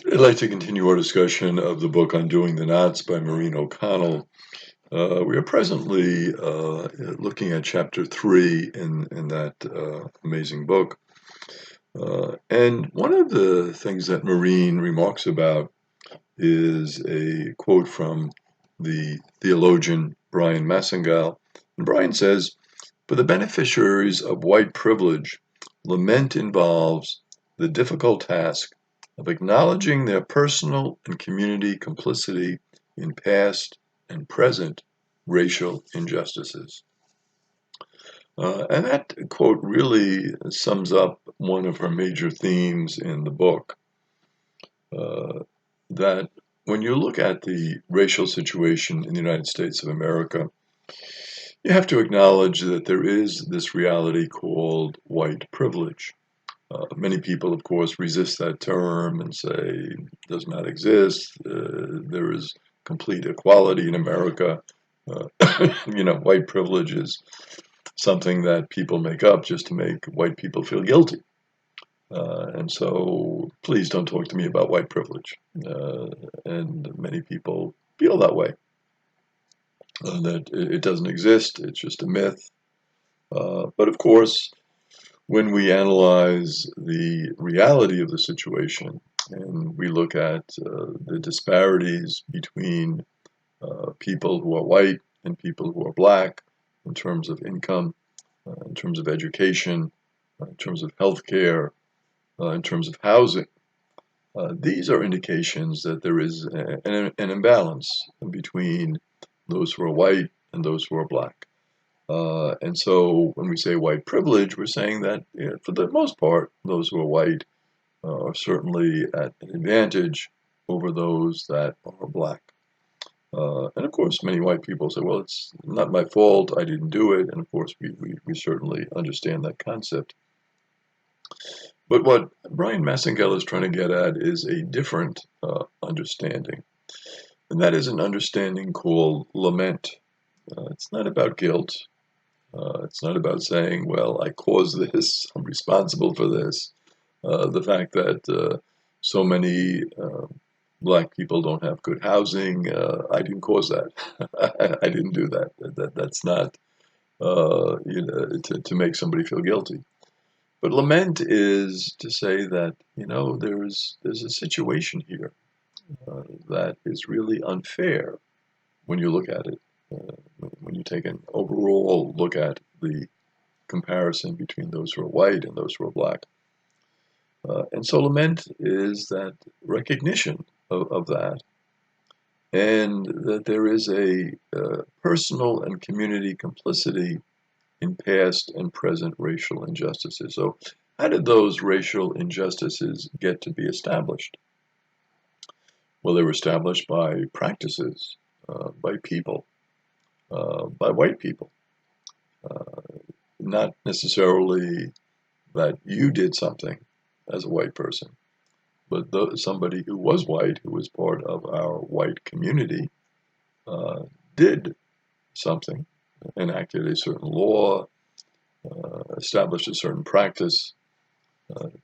I'd like to continue our discussion of the book Undoing the Knots by Maureen O'Connell. We are presently looking at chapter 3 in that amazing book. And one of the things that Maureen remarks about is a quote from the theologian Brian Massengill. And Brian says, "For the beneficiaries of white privilege, lament involves the difficult task of acknowledging their personal and community complicity in past and present racial injustices." And that quote really sums up one of her major themes in the book. That when you look at the racial situation in the United States of America, you have to acknowledge that there is this reality called white privilege. Many people, of course, resist that term and say it does not exist. There is complete equality in America. Uh, white privilege is something that people make up just to make white people feel guilty. And so please don't talk to me about white privilege. And many people feel that way, that it doesn't exist, it's just a myth. But of course, when we analyze the reality of the situation and we look at the disparities between people who are white and people who are black in terms of income, in terms of education, in terms of healthcare, in terms of housing, these are indications that there is an imbalance between those who are white and those who are black. And so when we say white privilege, we're saying that for the most part, those who are white are certainly at an advantage over those that are black. And of course, many white people say, well, it's not my fault, I didn't do it. And of course, we certainly understand that concept. But what Brian Massengill is trying to get at is a different understanding. And that is an understanding called lament. It's not about guilt. It's not about saying, well, I caused this, I'm responsible for this. The fact that so many black people don't have good housing, I didn't cause that. I didn't do that. That's not to make somebody feel guilty. But lament is to say that, there's a situation here that is really unfair when you look at it. When you take an overall look at the comparison between those who are white and those who are black. And so lament is that recognition of that, and that there is a personal and community complicity in past and present racial injustices. So how did those racial injustices get to be established? Well, they were established by practices, by people, by white people. Not necessarily that you did something as a white person, but somebody who was white, who was part of our white community, did something, enacted a certain law, established a certain practice,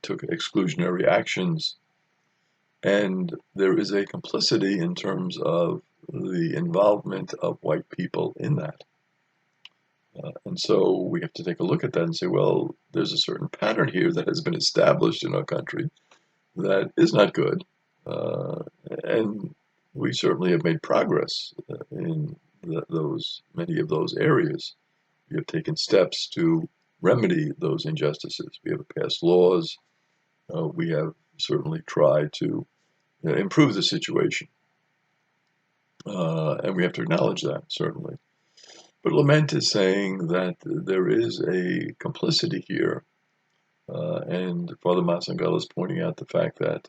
took exclusionary actions, and there is a complicity in terms of the involvement of white people in that. And so we have to take a look at that and say, well, there's a certain pattern here that has been established in our country that is not good. And we certainly have made progress in many of those areas. We have taken steps to remedy those injustices. We have passed laws. We have certainly tried to improve the situation. And we have to acknowledge that, certainly. But lament is saying that there is a complicity here. And Father Massengill is pointing out the fact that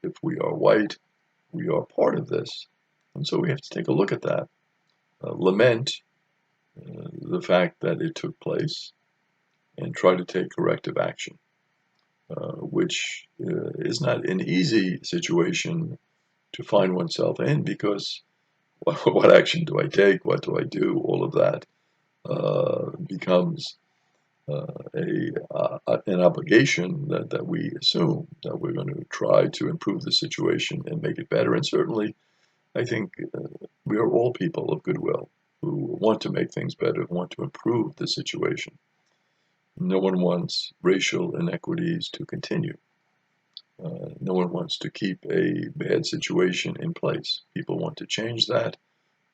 if we are white, we are part of this. And so we have to take a look at that. Lament the fact that it took place and try to take corrective action, which is not an easy situation to find oneself in, because what action do I take? What do I do? All of that becomes an obligation that we assume that we're going to try to improve the situation and make it better. And certainly, I think we are all people of goodwill who want to make things better, want to improve the situation. No one wants racial inequities to continue. No one wants to keep a bad situation in place. People want to change that.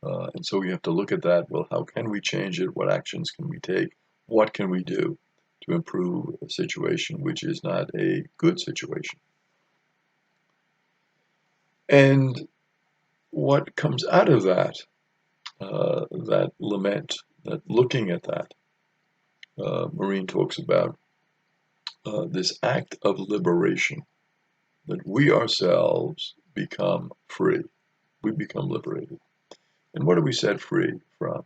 And so we have to look at that. Well, how can we change it? What actions can we take? What can we do to improve a situation which is not a good situation? And what comes out of that, that lament, that looking at that, Maureen talks about this act of liberation, that we ourselves become free. We become liberated. And what are we set free from?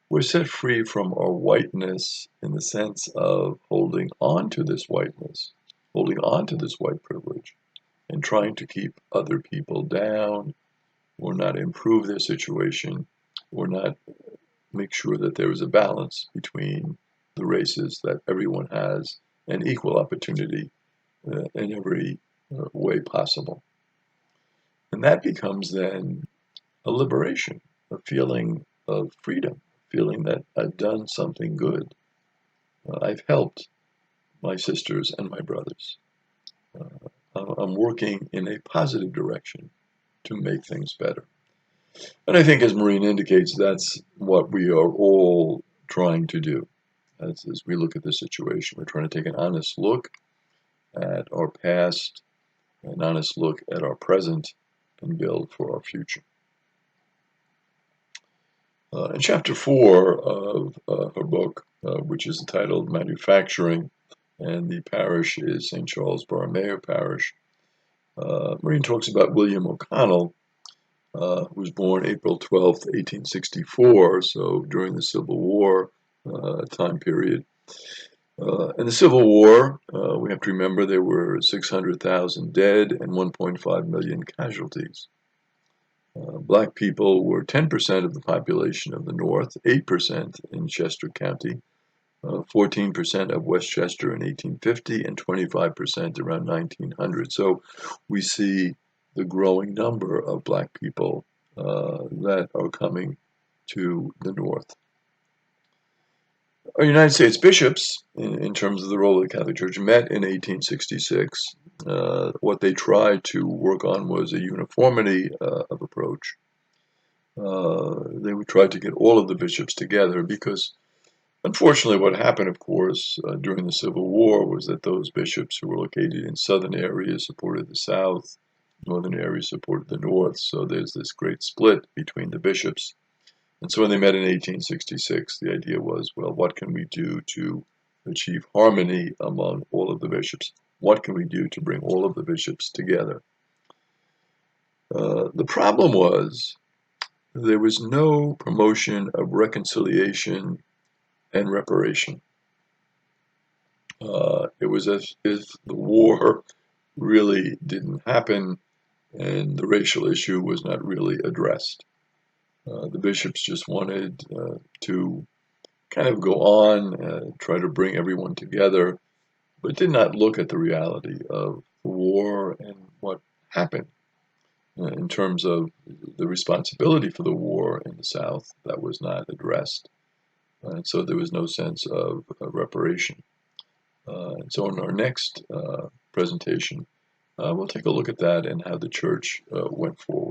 We're set free from our whiteness in the sense of holding on to this whiteness, holding on to this white privilege, and trying to keep other people down, or not improve their situation, or not make sure that there is a balance between the races, that everyone has an equal opportunity in every way possible. And that becomes then a liberation, a feeling of freedom, feeling that I've done something good. I've helped my sisters and my brothers. I'm working in a positive direction to make things better. And I think, as Maureen indicates, that's what we are all trying to do as we look at the situation. We're trying to take an honest look at our past, an honest look at our present, and build for our future. In chapter 4 of her book, which is entitled Manufacturing, and the parish is St. Charles Borromeo Parish, Maureen talks about William O'Connell, who was born April 12th, 1864, so during the Civil War time period. In the Civil War, we have to remember there were 600,000 dead and 1.5 million casualties. Black people were 10% of the population of the North, 8% in Chester County, 14% of Westchester in 1850, and 25% around 1900. So we see the growing number of black people that are coming to the North. Our United States bishops, in terms of the role of the Catholic Church, met in 1866. What they tried to work on was a uniformity of approach. They would try to get all of the bishops together because, unfortunately, what happened, of course, during the Civil War was that those bishops who were located in southern areas supported the South, northern areas supported the North, so there's this great split between the bishops. And so when they met in 1866, the idea was, well, what can we do to achieve harmony among all of the bishops? What can we do to bring all of the bishops together? The problem was there was no promotion of reconciliation and reparation. It was as if the war really didn't happen and the racial issue was not really addressed. The bishops just wanted to kind of go on, try to bring everyone together, but did not look at the reality of the war and what happened in terms of the responsibility for the war in the South. That was not addressed. And so there was no sense of reparation. And so in our next presentation, we'll take a look at that and how the church went forward.